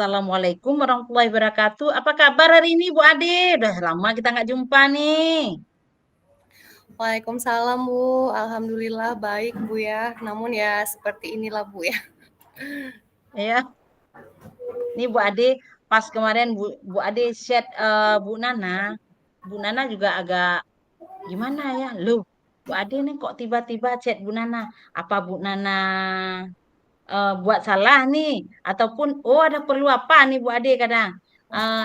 Assalamualaikum warahmatullahi wabarakatuh. Apa kabar hari ini Bu Ade? Udah lama kita nggak jumpa nih. Waalaikumsalam Bu, alhamdulillah baik Bu ya. Namun ya seperti inilah Bu ya. Ya, ini Bu Ade pas kemarin Bu Ade chat Bu Nana. Bu Nana juga agak gimana ya? Loh, Bu Ade nih kok tiba-tiba chat Bu Nana? Apa Bu Nana buat salah nih? Ataupun oh ada perlu apa nih Bu Ade kadang?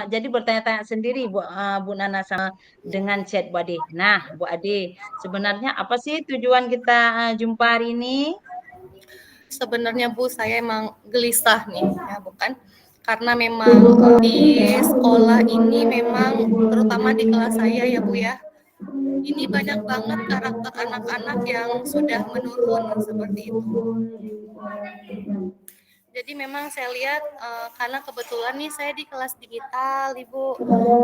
Jadi bertanya-tanya sendiri Bu Nana sama dengan chat Bu Ade. Nah, Bu Ade, sebenarnya apa sih tujuan kita jumpa hari ini? Sebenarnya Bu saya emang gelisah nih ya bukan? Karena memang di sekolah ini memang terutama di kelas saya ya Bu ya. Ini banyak banget karakter anak-anak yang sudah menurun seperti itu. Jadi memang saya lihat karena kebetulan nih saya di kelas digital, Ibu.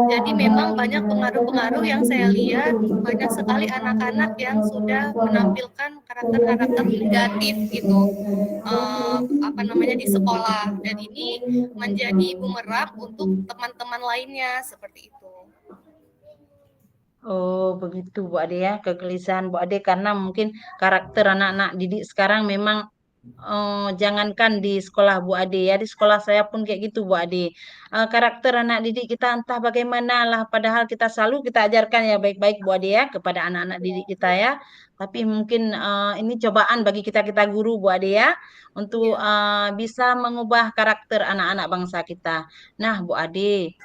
Jadi memang banyak pengaruh-pengaruh yang saya lihat banyak sekali anak-anak yang sudah menampilkan karakter-karakter negatif gitu. Apa namanya di sekolah dan ini menjadi bumerang untuk teman-teman lainnya seperti itu. Oh, begitu Bu Ade ya, kegelisahan Bu Ade karena mungkin karakter anak-anak didik sekarang memang jangankan di sekolah Bu Ade ya, di sekolah saya pun kayak gitu Bu Ade. Karakter anak didik kita entah bagaimana lah, padahal kita selalu kita ajarkan ya baik-baik Bu Ade ya kepada anak-anak didik kita ya. Tapi mungkin ini cobaan bagi kita-kita guru Bu Ade ya untuk Ya. bisa mengubah karakter anak-anak bangsa kita. Nah Bu Ade,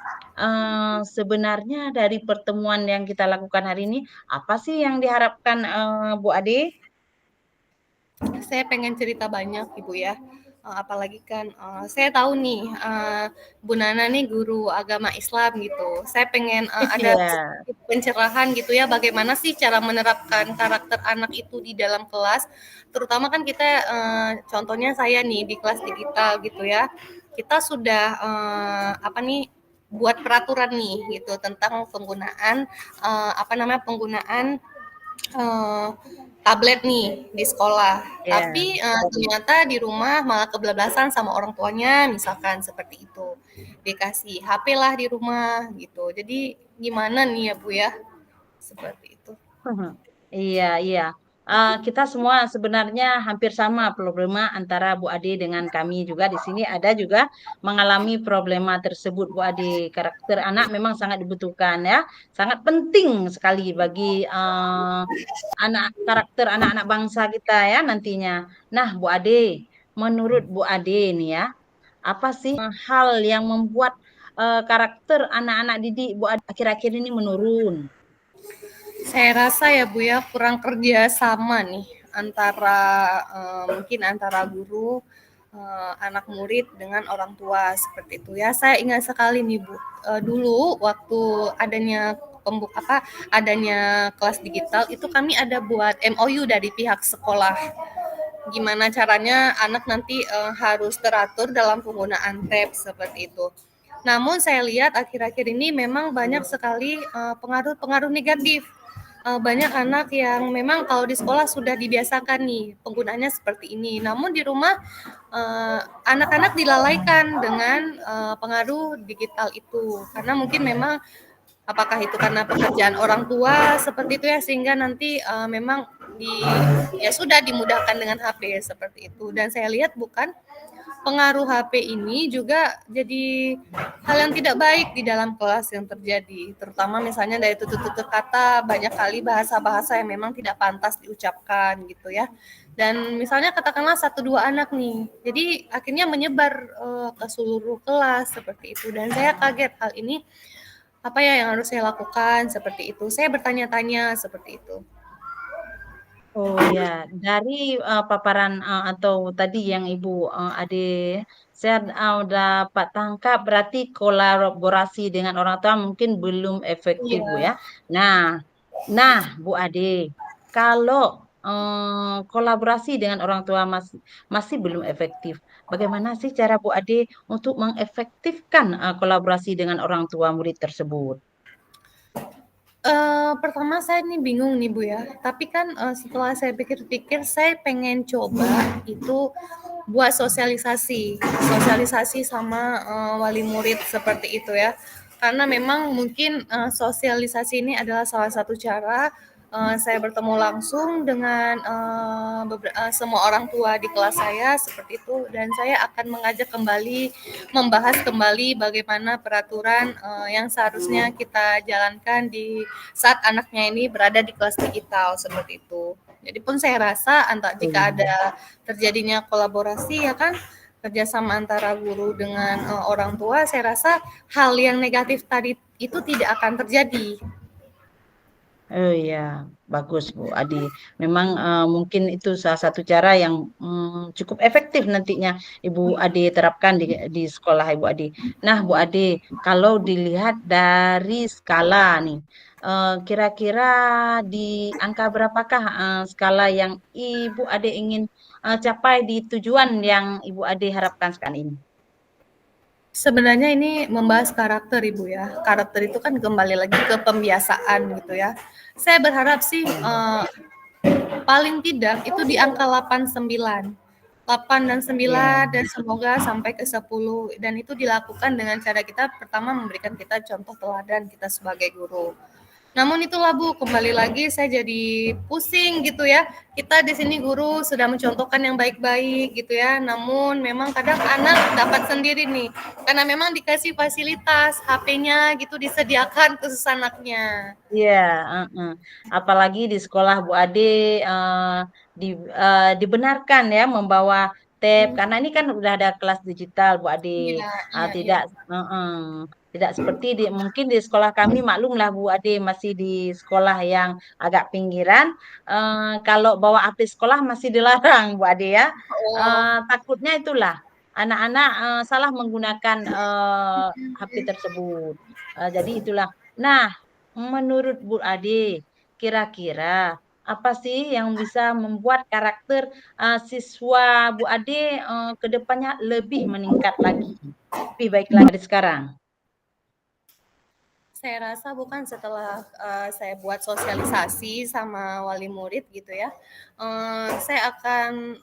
sebenarnya dari pertemuan yang kita lakukan hari ini, apa sih yang diharapkan Bu Ade? Saya pengen cerita banyak Ibu ya. Apalagi kan saya tahu nih Bu Nana nih guru agama Islam gitu. Saya pengen ada Iya. sedikit pencerahan gitu ya bagaimana sih cara menerapkan karakter anak itu di dalam kelas. Terutama kan kita contohnya saya nih di kelas digital gitu ya. Kita sudah apa nih buat peraturan nih gitu tentang penggunaan apa namanya penggunaan eh, tablet nih di sekolah. Ya. Tapi ternyata di rumah malah kebablasan sama orang tuanya, misalkan seperti itu. Dikasih HP lah di rumah gitu. Jadi gimana nih ya Bu ya? Seperti itu. Iya, iya. Kita semua sebenarnya hampir sama problema antara Bu Ade dengan kami juga di sini ada juga mengalami problema tersebut Bu Ade. Karakter anak memang sangat dibutuhkan ya, sangat penting sekali bagi anak karakter anak-anak bangsa kita ya nantinya. Nah, Bu Ade, menurut Bu Ade nih ya, apa sih hal yang membuat karakter anak-anak didik Bu Ade akhir-akhir ini menurun? Saya rasa ya Bu ya kurang kerja sama nih antara mungkin antara guru anak murid dengan orang tua seperti itu ya. Saya ingat sekali nih Bu, dulu waktu adanya adanya kelas digital itu kami ada buat MOU dari pihak sekolah. Gimana caranya anak nanti harus teratur dalam penggunaan tab seperti itu. Namun saya lihat akhir-akhir ini memang banyak sekali pengaruh-pengaruh negatif. Banyak anak yang memang kalau di sekolah sudah dibiasakan nih penggunaannya seperti ini. Namun di rumah anak-anak dilalaikan dengan pengaruh digital itu karena mungkin memang apakah itu karena pekerjaan orang tua seperti itu ya sehingga nanti memang di ya sudah dimudahkan dengan HP seperti itu dan saya lihat bukan pengaruh HP ini juga jadi hal yang tidak baik di dalam kelas yang terjadi terutama misalnya dari tutur-tutur kata banyak kali bahasa-bahasa yang memang tidak pantas diucapkan gitu ya dan misalnya katakanlah satu dua anak nih jadi akhirnya menyebar ke seluruh kelas seperti itu dan saya kaget hal ini apa ya yang harus saya lakukan seperti itu. Saya bertanya-tanya seperti itu. Oh ya, dari paparan atau tadi yang Ibu Ade, saya dapat tangkap berarti kolaborasi dengan orang tua mungkin belum efektif Bu Iya. ya. Nah, nah Bu Ade, kalau kolaborasi dengan orang tua masih masih belum efektif, bagaimana sih cara Bu Ade untuk mengefektifkan kolaborasi dengan orang tua murid tersebut? Pertama saya nih bingung nih Bu ya, tapi kan, setelah saya pikir-pikir saya pengen coba itu buat sosialisasi, sosialisasi sama, wali murid seperti itu ya. Karena memang mungkin, sosialisasi ini adalah salah satu cara, saya bertemu langsung dengan, semua orang tua di kelas saya seperti itu, dan saya akan mengajak kembali, membahas kembali bagaimana peraturan, yang seharusnya kita jalankan di saat anaknya ini berada di kelas digital seperti itu. Jadi pun saya rasa jika ada terjadinya kolaborasi ya kan, kerjasama antara guru dengan orang tua, saya rasa hal yang negatif tadi itu tidak akan terjadi. Oh iya, bagus Bu Adi. Memang mungkin itu salah satu cara yang cukup efektif nantinya Ibu Adi terapkan di sekolah Ibu Adi. Nah, Bu Adi, kalau dilihat dari skala nih, kira-kira di angka berapakah skala yang Ibu Adi ingin capai di tujuan yang Ibu Adi harapkan sekarang ini? Sebenarnya ini membahas karakter Ibu ya. Karakter itu kan kembali lagi ke pembiasaan gitu ya. Saya berharap sih paling tidak itu di angka 8,9. 8 dan 9 Ya. dan semoga sampai ke 10 dan itu dilakukan dengan cara kita pertama memberikan kita contoh teladan kita sebagai guru. Namun itulah Bu, kembali lagi saya jadi pusing gitu ya. Kita di sini guru sudah mencontohkan yang baik-baik gitu ya. Namun memang kadang anak dapat sendiri nih. Karena memang dikasih fasilitas, HP-nya gitu disediakan khusus anaknya. Iya, heeh. Apalagi di sekolah Bu Ade di, dibenarkan ya membawa tab karena ini kan udah ada kelas digital Bu Ade. Iya, iya, iya. Tidak, heeh, tidak seperti di mungkin di sekolah kami maklum lah Bu Ade masih di sekolah yang agak pinggiran. Kalau bawa HP sekolah masih dilarang Bu Ade ya. Oh, Takutnya itulah anak-anak salah menggunakan HP tersebut. Jadi itulah. Nah, menurut Bu Ade, kira-kira apa sih yang bisa membuat karakter siswa Bu Ade ke depannya lebih meningkat lagi, lebih baik lagi dari sekarang? saya rasa bukan setelah saya buat sosialisasi sama wali murid gitu ya. Saya akan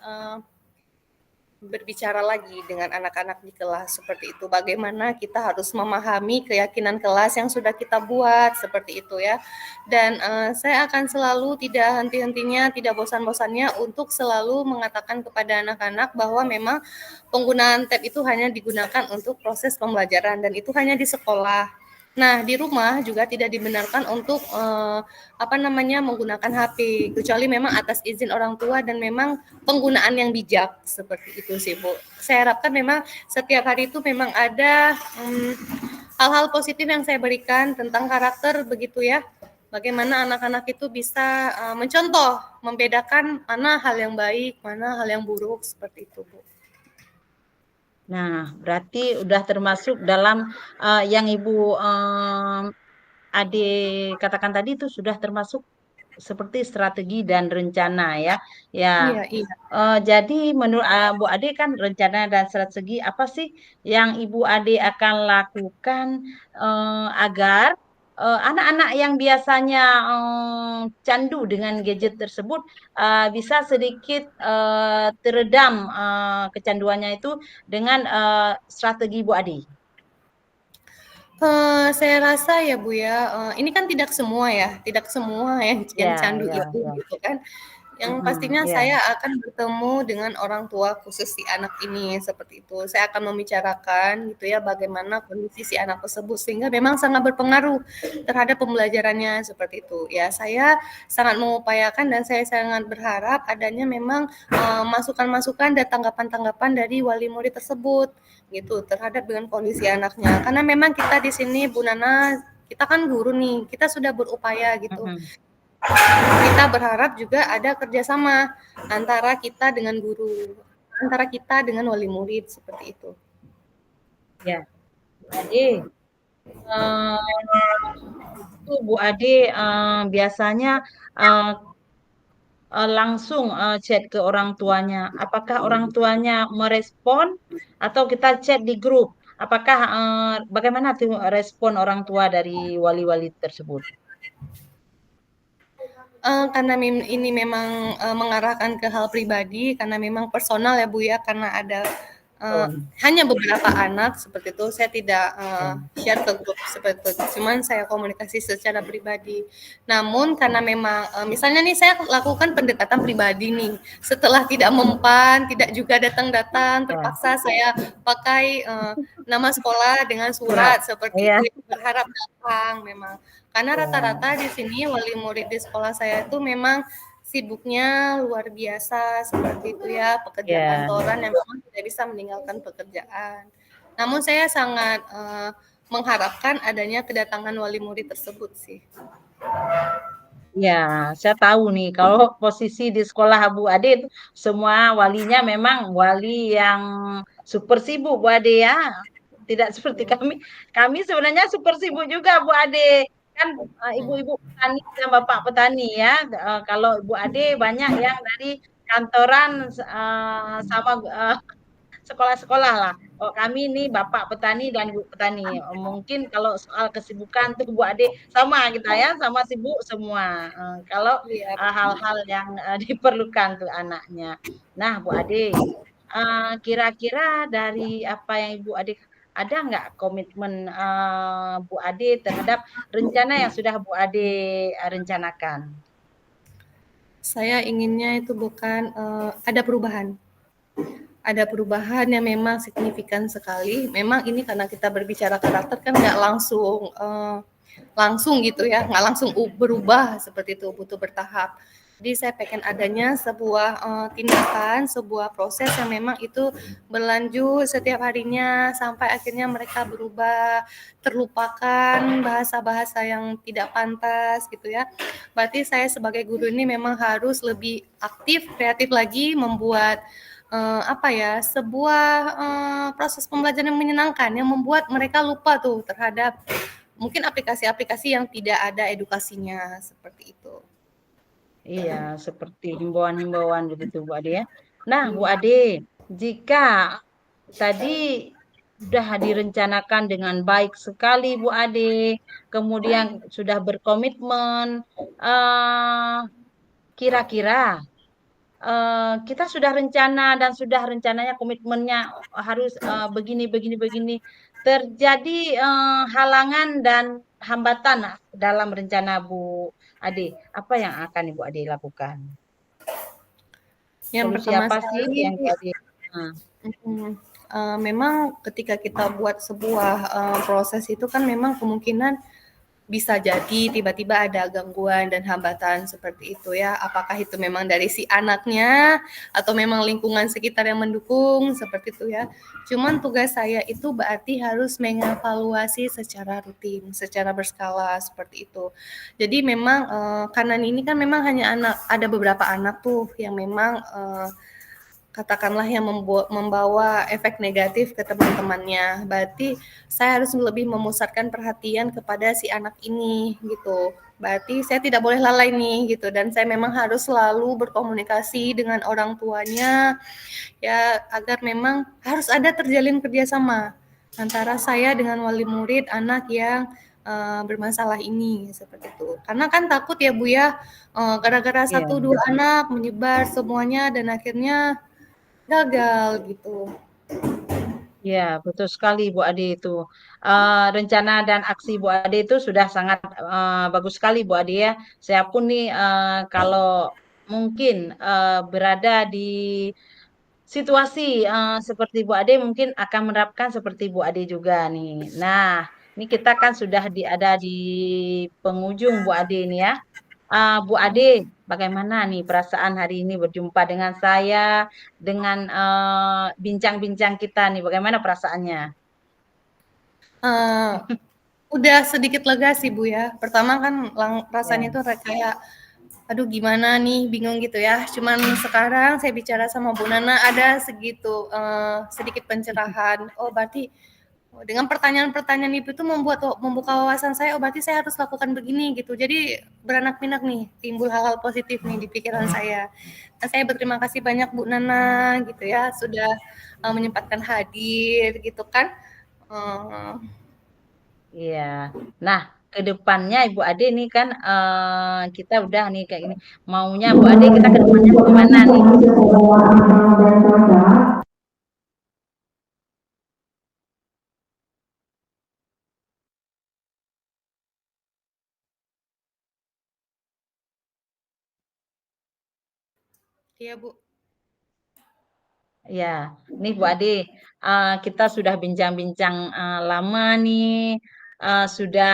berbicara lagi dengan anak-anak di kelas seperti itu. Bagaimana kita harus memahami keyakinan kelas yang sudah kita buat seperti itu ya. Dan saya akan selalu tidak henti-hentinya, tidak bosan-bosannya untuk selalu mengatakan kepada anak-anak bahwa memang penggunaan tab itu hanya digunakan untuk proses pembelajaran dan itu hanya di sekolah. Nah, di rumah juga tidak dibenarkan untuk menggunakan HP kecuali memang atas izin orang tua dan memang penggunaan yang bijak seperti itu sih Bu. Saya harapkan memang setiap hari itu memang ada hal-hal positif yang saya berikan tentang karakter begitu ya. Bagaimana anak-anak itu bisa mencontoh, membedakan mana hal yang baik, mana hal yang buruk seperti itu Bu. Nah, berarti udah termasuk dalam yang Ibu Ade katakan tadi itu sudah termasuk seperti strategi dan rencana ya. Ya, Iya, iya. jadi menurut Bu Ade kan rencana dan strategi apa sih yang Ibu Ade akan lakukan agar anak-anak yang biasanya candu dengan gadget tersebut bisa sedikit teredam kecanduannya itu dengan strategi Bu Ade. Saya rasa ya Bu ya, ini kan tidak semua ya, tidak semua yang Ya, candu ya, itu ya. gitu kan. Yang Mm-mm, pastinya ya. saya akan bertemu dengan orang tua khusus si anak ini, seperti itu. Saya akan membicarakan gitu ya, bagaimana kondisi si anak tersebut, sehingga memang sangat berpengaruh terhadap pembelajarannya, seperti itu. Ya, saya sangat mengupayakan dan saya sangat berharap adanya memang, masukan-masukan dan tanggapan-tanggapan dari wali murid tersebut, gitu, terhadap dengan kondisi anaknya. Karena memang kita di sini Bu Nana, kita kan guru nih, kita sudah berupaya gitu. Mm-mm. Kita berharap juga ada kerjasama antara kita dengan guru, antara kita dengan wali murid seperti itu. Ya, Bu Ade. eh, itu Bu Ade biasanya eh, langsung chat ke orang tuanya. Apakah orang tuanya merespon atau kita chat di grup? Apakah bagaimana tuh respon orang tua dari wali-wali tersebut? Karena ini memang mengarahkan ke hal pribadi, karena memang personal ya Bu ya, karena ada Betul. hanya beberapa anak seperti itu, saya tidak Ya. share ke grup seperti itu, cuman saya komunikasi secara pribadi. Namun karena memang misalnya nih saya lakukan pendekatan pribadi nih, setelah tidak mempan, tidak juga datang-datang, Ya. terpaksa saya pakai nama sekolah dengan Surat. surat seperti Iya. itu, berharap datang memang. Karena Ya. rata-rata di sini wali murid di sekolah saya itu memang sibuknya luar biasa seperti itu ya, pekerjaan Ya. kantoran yang memang tidak bisa meninggalkan pekerjaan. Namun saya sangat mengharapkan adanya kedatangan wali murid tersebut sih. Ya, saya tahu nih kalau posisi di sekolah Bu Ade itu semua walinya memang wali yang super sibuk Bu Ade ya. Tidak seperti kami. Kami sebenarnya super sibuk juga Bu Ade. Kan ibu-ibu petani dan bapak petani ya. Kalau Bu Ade banyak yang dari kantoran sama sekolah-sekolah lah. Oh, kami ini bapak petani dan ibu petani. Mungkin kalau soal kesibukan tuh Bu Ade sama kita ya, sama sibuk semua. Kalau Iya, hal-hal yang diperlukan tuh anaknya. Nah, Bu Ade, kira-kira dari apa yang Ibu Ade ada nggak komitmen Bu Ade terhadap rencana yang sudah Bu Ade rencanakan? saya inginnya itu bukan ada perubahan. Ada perubahan yang memang signifikan sekali. Memang ini karena kita berbicara karakter kan nggak langsung langsung gitu ya, nggak langsung berubah seperti itu, butuh bertahap. Jadi saya pengen adanya sebuah tindakan, sebuah proses yang memang itu berlanjut setiap harinya sampai akhirnya mereka berubah, terlupakan bahasa-bahasa yang tidak pantas gitu ya. Berarti saya sebagai guru ini memang harus lebih aktif, kreatif lagi, membuat apa ya, sebuah proses pembelajaran yang menyenangkan, yang membuat mereka lupa tuh terhadap mungkin aplikasi-aplikasi yang tidak ada edukasinya, seperti itu. Iya, seperti himbauan-himbauan begitu Bu Ade ya. Nah, Bu Ade, jika tadi sudah direncanakan dengan baik sekali Bu Ade, kemudian sudah berkomitmen, eh, kira-kira kita sudah rencana dan sudah rencananya komitmennya harus begini, begini, begini. Terjadi halangan dan hambatan dalam rencana Bu Ade. Apa yang akan Ibu Ade lakukan? Yang Solusi pertama apa sih sekali, yang Bu Ade? Nah, memang ketika kita buat sebuah proses itu kan memang kemungkinan bisa jadi tiba-tiba ada gangguan dan hambatan seperti itu ya. Apakah itu memang dari si anaknya atau memang lingkungan sekitar yang mendukung seperti itu ya. Cuman tugas saya itu berarti harus mengevaluasi secara rutin, secara berskala seperti itu. Jadi memang karena ini kan memang hanya ada beberapa anak tuh yang memang katakanlah yang membawa efek negatif ke teman-temannya. Berarti saya harus lebih memusatkan perhatian kepada si anak ini gitu. Berarti saya tidak boleh lalai nih gitu, dan saya memang harus selalu berkomunikasi dengan orang tuanya ya, agar memang harus ada terjalin kerjasama antara saya dengan wali murid anak yang bermasalah ini seperti itu. Karena kan takut ya Bu ya, gara-gara iya. 1, 2 anak menyebar semuanya dan akhirnya gagal gitu. Ya, betul sekali Bu Ade itu. Rencana dan aksi Bu Ade itu sudah sangat bagus sekali Bu Ade ya. Saya pun nih kalau mungkin berada di situasi seperti Bu Ade mungkin akan menerapkan seperti Bu Ade juga nih. Nah, ini kita kan sudah ada di penghujung Bu Ade nih ya. Bu Ade, bagaimana nih perasaan hari ini berjumpa dengan saya, dengan bincang-bincang kita nih, bagaimana perasaannya? Uh, udah sedikit lega sih Bu ya. Pertama kan rasanya Ya, itu kayak aduh gimana nih, bingung gitu ya. Cuman sekarang saya bicara sama Bu Nana ada segitu sedikit pencerahan. Oh berarti dengan pertanyaan-pertanyaan itu tuh membuka wawasan saya. Oh berarti saya harus lakukan begini gitu. Jadi beranak pinak nih, timbul hal-hal positif nih di pikiran saya. Nah, saya berterima kasih banyak Bu Nana gitu ya sudah menyempatkan hadir gitu kan. Uh, iya. Nah, ke depannya Ibu Ade nih kan kita udah nih kayak gini. Maunya Bu Ade kita ke depannya bagaimana nih? Iya, Bu. Ya, nih Bu Ade, kita sudah bincang-bincang lama nih, sudah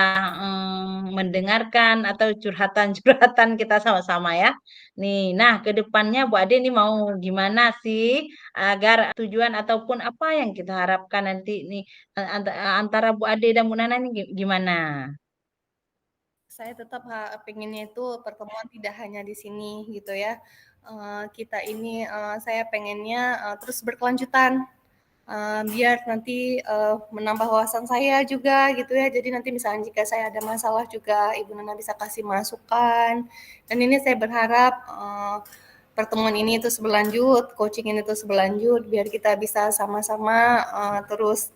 mendengarkan atau curhatan-curhatan kita sama-sama ya. Nih, nah ke depannya Bu Ade nih mau gimana sih agar tujuan ataupun apa yang kita harapkan nanti nih antara Bu Ade dan Bu Nana nih gimana? Saya tetap pengennya itu pertemuan tidak hanya di sini gitu ya. Kita ini saya pengennya terus berkelanjutan. Biar nanti menambah wawasan saya juga gitu ya. Jadi nanti misalnya jika saya ada masalah juga Ibu Nana bisa kasih masukan. Dan ini saya berharap pertemuan ini terus berlanjut, coaching ini terus berlanjut biar kita bisa sama-sama terus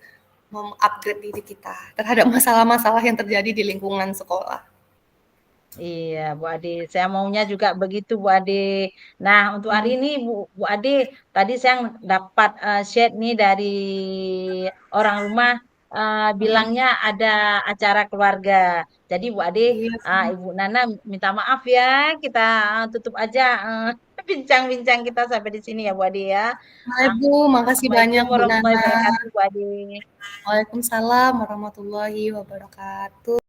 mengupgrade diri kita terhadap masalah-masalah yang terjadi di lingkungan sekolah. Iya, Bu Ade. Saya maunya juga begitu, Bu Ade. Nah, untuk hari Hmm. ini, Bu Ade, tadi saya dapat chat nih dari orang rumah Hmm. bilangnya ada acara keluarga. Jadi, Bu Ade, Iya, Ibu Nana minta maaf ya, kita tutup aja bincang-bincang kita sampai di sini ya, Bu Ade ya. Hai Bu, makasih Assalamualaikum banyak Bu warahmatullahi Nana. wabarakatuh, Bu Ade. Waalaikumsalam warahmatullahi wabarakatuh.